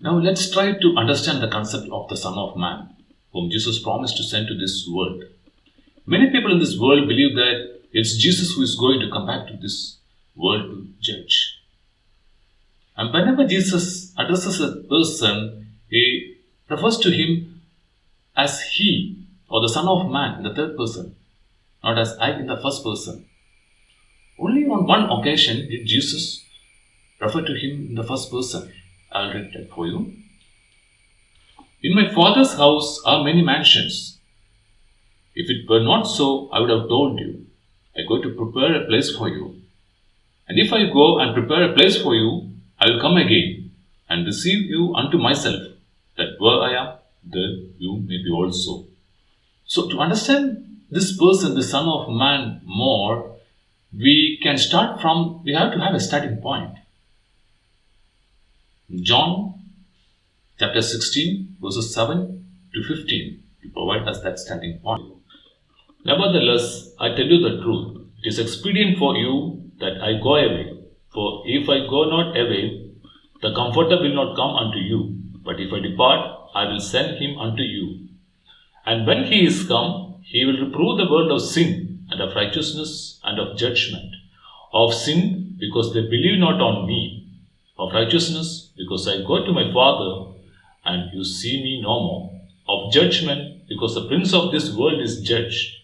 Now let's try to understand the concept of the Son of Man, whom Jesus promised to send to this world. Many people in this world believe that it's Jesus who is going to come back to this world to judge. And whenever Jesus addresses a person, he refers to him as he or the Son of Man in the third person, not as I in the first person. Only on one occasion did Jesus refer to him in the first person. I'll read that for you. In my Father's house are many mansions. If it were not so, I would have told you. I go to prepare a place for you. And if I go and prepare a place for you, I will come again and receive you unto myself, that where I am, there you may be also. So to understand this person, the Son of Man, more, we have to have a starting point. John chapter 16, verses 7 to 15, to provide us that starting point. Nevertheless, I tell you the truth, it is expedient for you that I go away. For if I go not away, the Comforter will not come unto you. But if I depart, I will send him unto you. And when he is come, he will reprove the world of sin, and of righteousness, and of judgment. Of sin, because they believe not on me. Of righteousness, because I go to my Father, and you see me no more. Of judgment, because the prince of this world is judged.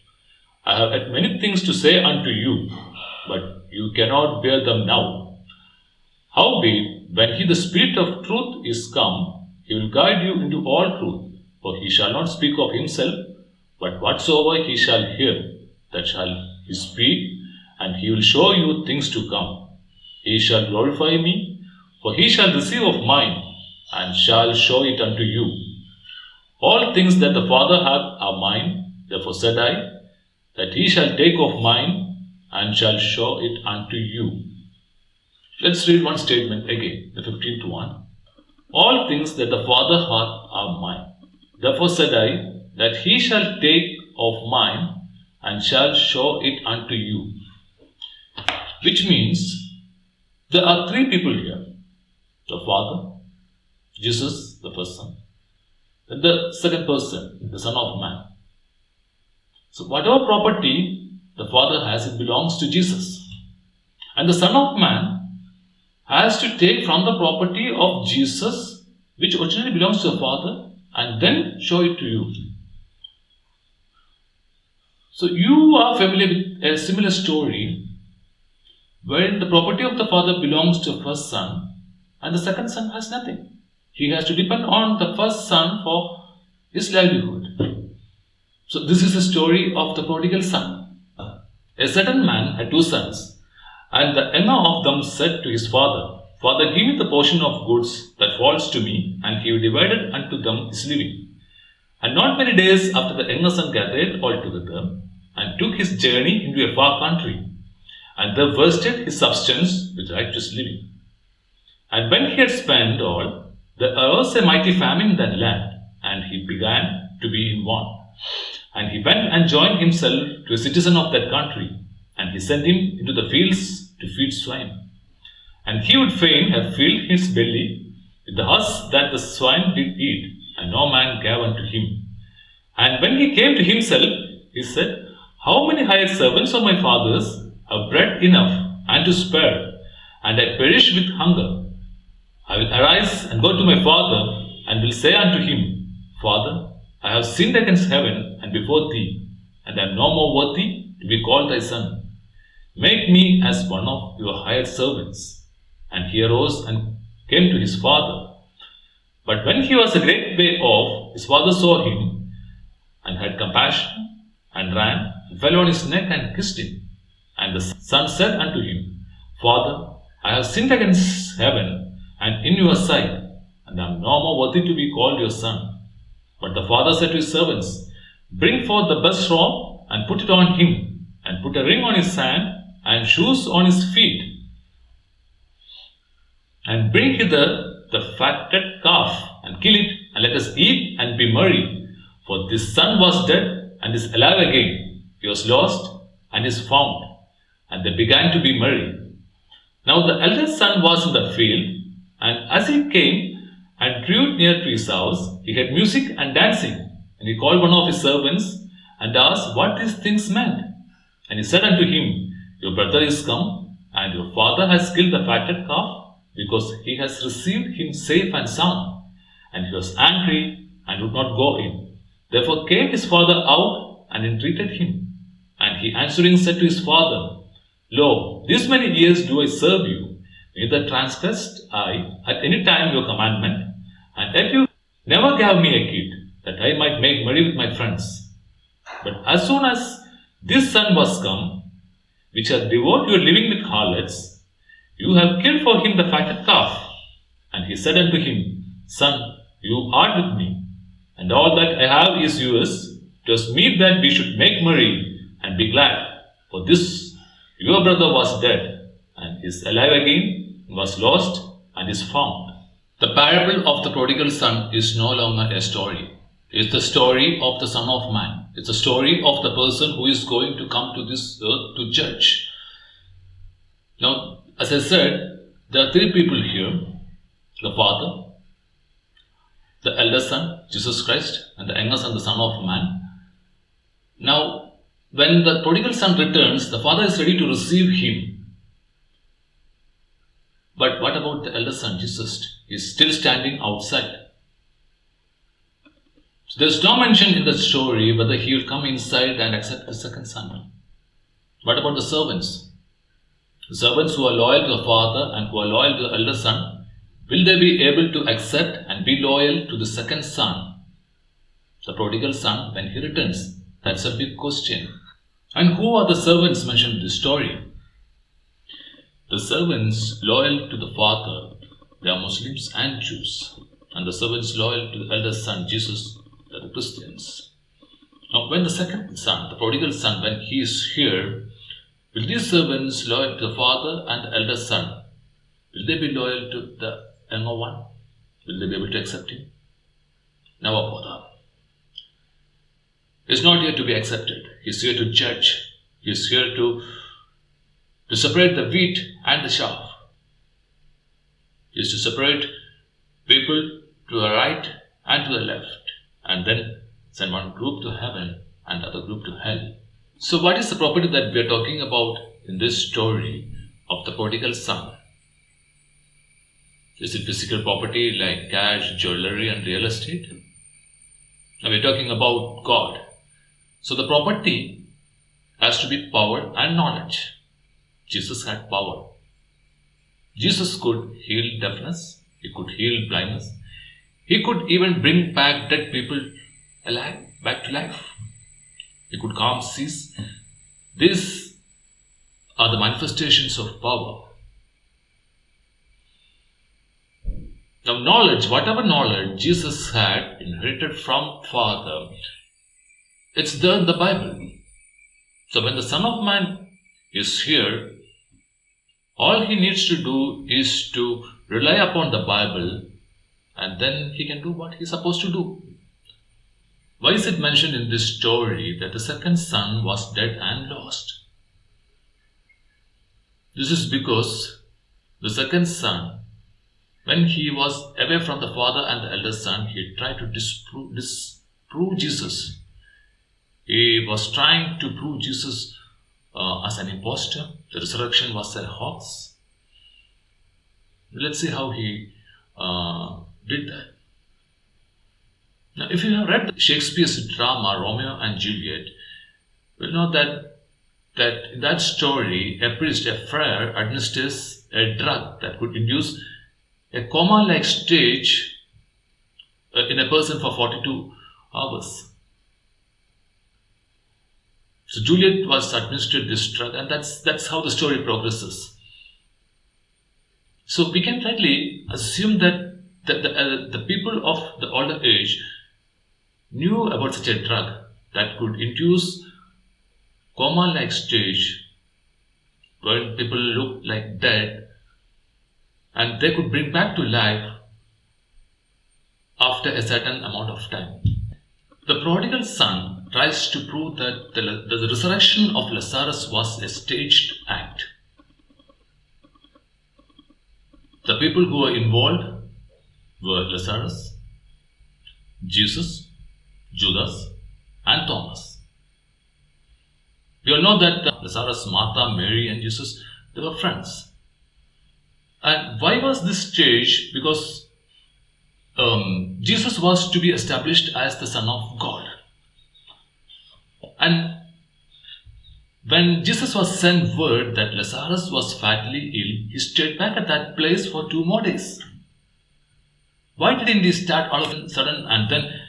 I have had many things to say unto you, but you cannot bear them now. Howbeit, when he the Spirit of truth is come, he will guide you into all truth, for he shall not speak of himself, but whatsoever he shall hear, that shall he speak, and he will show you things to come. He shall glorify me, for he shall receive of mine, and shall show it unto you. All things that the Father hath are mine, therefore said I, that he shall take of mine, and shall show it unto you. Let's read one statement again, the 15th one. All things that the Father hath are mine. Therefore said I, that he shall take of mine, and shall show it unto you. Which means, there are three people here. The Father, Jesus, the first Son, and the second person, the Son of Man. So whatever property the Father has, it belongs to Jesus. And the Son of Man has to take from the property of Jesus, which originally belongs to the Father, and then show it to you. So you are familiar with a similar story wherein the property of the Father belongs to the first Son, and the second Son has nothing. He has to depend on the first Son for his livelihood. So this is the story of the prodigal son. A certain man had two sons, and the younger of them said to his father, Father, give me the portion of goods that falls to me, and he divided unto them his living. And not many days after, the younger son gathered all together, and took his journey into a far country, and there wasted his substance with righteous living. And when he had spent all, there arose a mighty famine in that land, and he began to be in want. And he went and joined himself to a citizen of that country, and he sent him into the fields to feed swine. And he would fain have filled his belly with the husk that the swine did eat, and no man gave unto him. And when he came to himself, he said, How many hired servants of my father's have bread enough and to spare, and I perish with hunger? I will arise and go to my father, and will say unto him, Father, I have sinned against heaven and before thee, and am no more worthy to be called thy son. Make me as one of your hired servants. And he arose and came to his father. But when he was a great way off, his father saw him, and had compassion, and ran, and fell on his neck, and kissed him. And the son said unto him, Father, I have sinned against heaven, and in your sight, and am no more worthy to be called your son. But the father said to his servants, Bring forth the best robe, and put it on him, and put a ring on his hand, and shoes on his feet. And bring hither the fatted calf, and kill it, and let us eat and be merry. For this son was dead, and is alive again. He was lost, and is found. And they began to be merry. Now the eldest son was in the field, and as he came and drew near to his house. He had music and dancing. And he called one of his servants and asked what these things meant. And he said unto him, Your brother is come, and your father has killed the fatted calf, because he has received him safe and sound. And he was angry and would not go in. Therefore came his father out and entreated him. And he answering said to his father, Lo, these many years do I serve you, neither transgressed I at any time your commandment, and yet you never gave me a kid, that I might make merry with my friends. But as soon as this son was come, which hath devoured your living with harlots, you have killed for him the fatted calf. And he said unto him, Son, you art with me, and all that I have is yours. It was meet that we should make merry and be glad. For this your brother was dead, and is alive again, was lost, and is found. The parable of the prodigal son is no longer a story. It's the story of the Son of Man. It's a story of the person who is going to come to this earth to judge. Now, as I said, there are three people here: the Father, the elder Son, Jesus Christ, and the younger Son, the Son of Man. Now, when the prodigal son returns, the Father is ready to receive him. But what about the elder son, Jesus? He is still standing outside. So there is no mention in the story whether he will come inside and accept the second son. What about the servants? The servants who are loyal to the father and who are loyal to the elder son, will they be able to accept and be loyal to the second son, the prodigal son, when he returns? That's a big question. And who are the servants mentioned in this story? The servants loyal to the father, they are Muslims and Jews. And the servants loyal to the elder son, Jesus, they are the Christians. Now, when the second son, the prodigal son, when he is here, will these servants loyal to the father and the elder son, will they be loyal to the younger one? Will they be able to accept him? Never bother. He is not here to be accepted. He is here to judge. He is here to separate the wheat and the chaff. He is to separate people to the right and to the left, and then send one group to heaven and the other group to hell. So what is the property that we are talking about in this story of the prodigal son? Is it physical property like cash, jewelry and real estate? Now we are talking about God. So the property has to be power and knowledge. Jesus had power. Jesus could heal deafness. He could heal blindness. He could even bring back dead people alive, back to life. He could calm seas. These are the manifestations of power. Now knowledge, whatever knowledge Jesus had inherited from Father, it's there in the Bible. So when the Son of Man is here, all he needs to do is to rely upon the Bible, and then he can do what he's supposed to do. Why is it mentioned in this story that the second son was dead and lost? This is because the second son, when he was away from the father and the elder son, he tried to disprove Jesus. He was trying to prove Jesus as an impostor. The resurrection was a hoax. Let's see how he did that. Now, if you have read Shakespeare's drama Romeo and Juliet, you will know that in that story, a priest, a friar, administers a drug that could induce a coma-like stage in a person for 42 hours. So Juliet was administered this drug, and that's how the story progresses. So we can rightly assume that the people of the older age knew about such a drug that could induce coma-like stage when people look like dead, and they could bring back to life after a certain amount of time. The prodigal son tries to prove that the resurrection of Lazarus was a staged act. The people who were involved, were Lazarus, Jesus, Judas, and Thomas. We all know that Lazarus, Martha, Mary, and Jesus, they were friends. And why was this changed? Because Jesus was to be established as the Son of God. And when Jesus was sent word that Lazarus was fatally ill, he stayed back at that place for 2 more days. Why didn't he start all of a sudden and then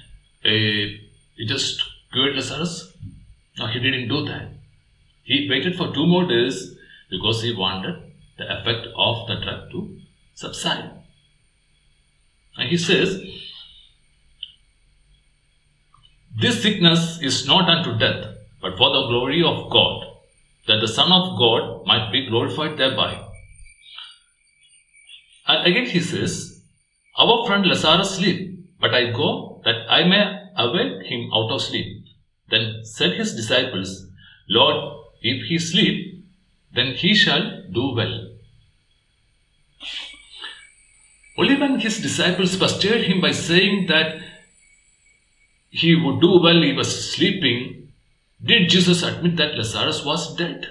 he just cured Lazarus? No, he didn't do that. He waited for 2 more days because he wanted the effect of the drug to subside. And he says, this sickness is not unto death, but for the glory of God, that the Son of God might be glorified thereby. And again he says, our friend Lazarus sleep, but I go that I may awake him out of sleep. Then said his disciples, Lord, if he sleep, then he shall do well. Only when his disciples pestered him by saying that he would do well, he was sleeping, did Jesus admit that Lazarus was dead.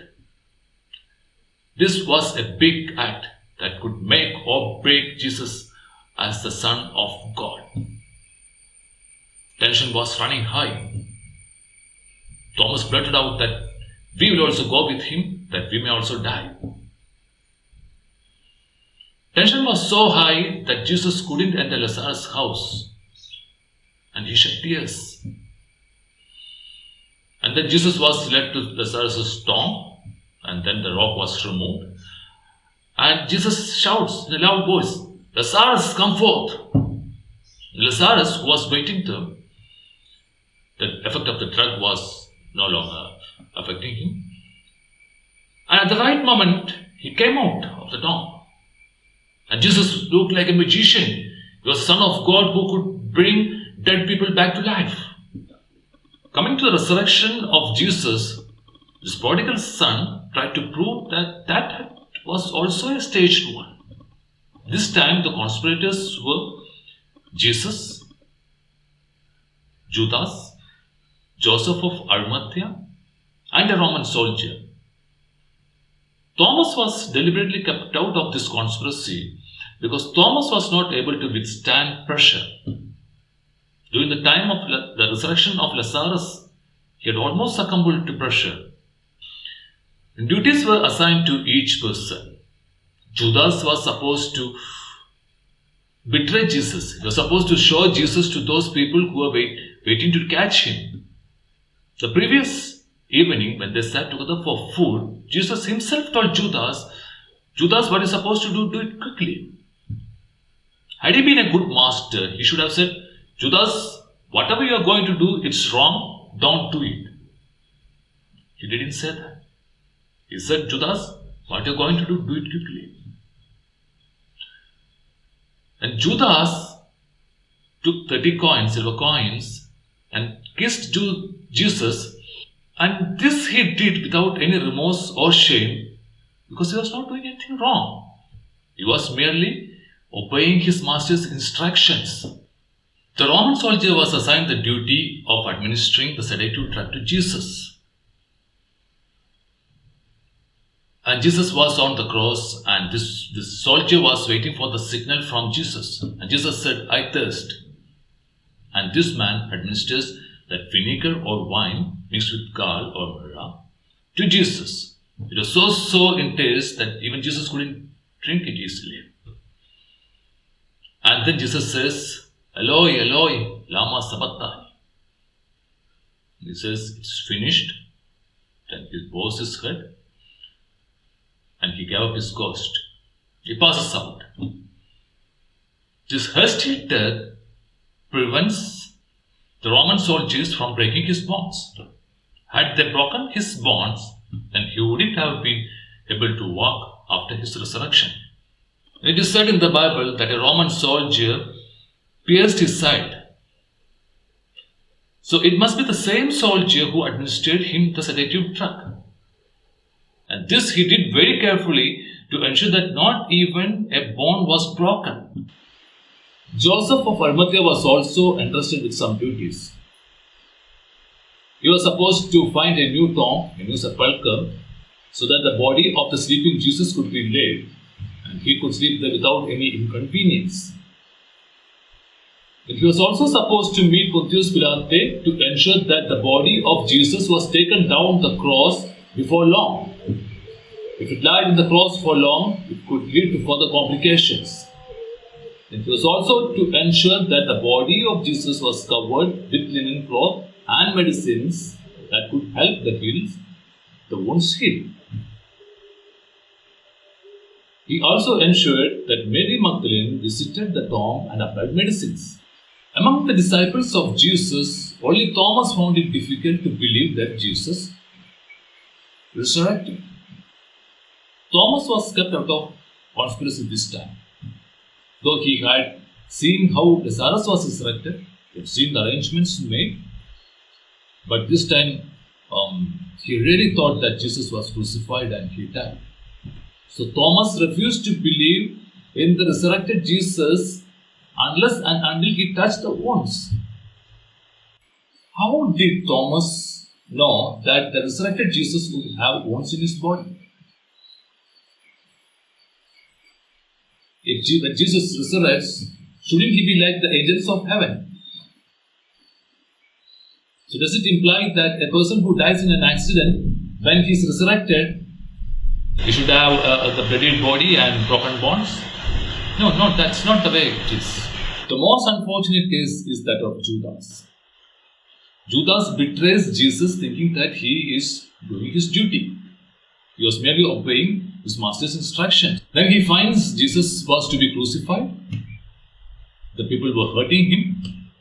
This was a big act that could make or break Jesus as the Son of God. Tension was running high. Thomas blurted out that we will also go with him, that we may also die. Tension was so high that Jesus couldn't enter Lazarus' house, and he shed tears. And then Jesus was led to Lazarus' tomb, and then the rock was removed. And Jesus shouts in a loud voice, Lazarus, come forth. Lazarus, who was waiting there, the effect of the drug was no longer affecting him. And at the right moment, he came out of the tomb. And Jesus looked like a magician. He was the Son of God who could bring dead people back to life. Coming to the resurrection of Jesus, this prodigal son tried to prove that was also a staged one. This time the conspirators were Jesus, Judas, Joseph of Arimathea, and a Roman soldier. Thomas was deliberately kept out of this conspiracy because Thomas was not able to withstand pressure. During the time of the resurrection of Lazarus, he had almost succumbed to pressure. Duties were assigned to each person. Judas was supposed to betray Jesus. He was supposed to show Jesus to those people who were waiting to catch him. The previous evening, when they sat together for food, Jesus himself told Judas, what are you supposed to do? Do it quickly. Had he been a good master, he should have said, Judas, whatever you are going to do, it's wrong, don't do it. He didn't say that. He said, Judas, what you are going to do it quickly. And Judas took 30 coins, silver coins, and kissed Jesus. And this he did without any remorse or shame, because he was not doing anything wrong. He was merely obeying his master's instructions. The Roman soldier was assigned the duty of administering the sedative drug to Jesus. And Jesus was on the cross, and this soldier was waiting for the signal from Jesus. And Jesus said, I thirst. And this man administers that vinegar or wine mixed with gall or myrrh to Jesus. It was so in taste that even Jesus couldn't drink it easily. And then Jesus says, Eloi, Eloi, lama sabachthani. He says, it's finished. Then he bows his head and he gave up his ghost. He passes out. This hasty death prevents the Roman soldiers from breaking his bonds. Had they broken his bonds, then he wouldn't have been able to walk after his resurrection. It is said in the Bible that a Roman soldier pierced his side. So it must be the same soldier who administered him the sedative drug. And this he did very carefully to ensure that not even a bone was broken. Joseph of Arimathea was also entrusted with some duties. He was supposed to find a new tomb, a new sepulchre, so that the body of the sleeping Jesus could be laid and he could sleep there without any inconvenience. He was also supposed to meet Pontius Pilate to ensure that the body of Jesus was taken down the cross before long. If it lied in the cross for long, it could lead to further complications. It was also to ensure that the body of Jesus was covered with linen cloth and medicines that could help the wounds heal. He also ensured that Mary Magdalene visited the tomb and applied medicines. Among the disciples of Jesus, only Thomas found it difficult to believe that Jesus resurrected. Thomas was kept out of conspiracy this time. Though he had seen how Lazarus was resurrected, he had seen the arrangements made, but this time he really thought that Jesus was crucified and he died. So Thomas refused to believe in the resurrected Jesus unless and until he touched the wounds. How did Thomas know that the resurrected Jesus would have wounds in his body? When Jesus resurrects, shouldn't he be like the angels of heaven? So does it imply that a person who dies in an accident, when he is resurrected, he should have the bloodied body and broken bones? No, that's not the way it is. The most unfortunate case is that of Judas. Judas betrays Jesus thinking that he is doing his duty. He was merely obeying his master's instructions. Then he finds Jesus was to be crucified. The people were hurting him.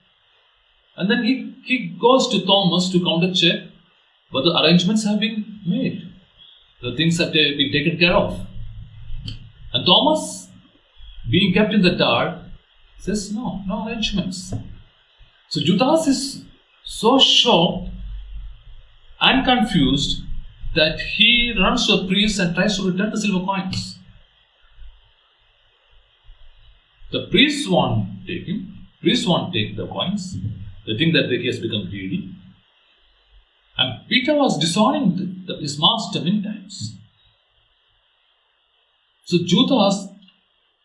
And then he goes to Thomas to counter-check whether arrangements have been made. The things have been taken care of. And Thomas, being kept in the dark, says no arrangements. So Judas is so shocked and confused that he runs to a priest and tries to return the silver coins. The priests won't take him. Priests won't take the coins. They think that he has become greedy. And Peter was disowning his master many times. So Judas,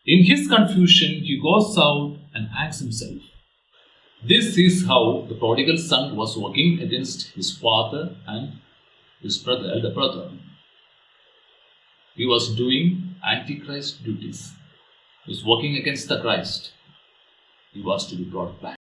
in his confusion, he goes out and hangs himself. This is how the prodigal son was working against his father and his elder brother. He was doing Antichrist duties. He was working against the Christ. He was to be brought back.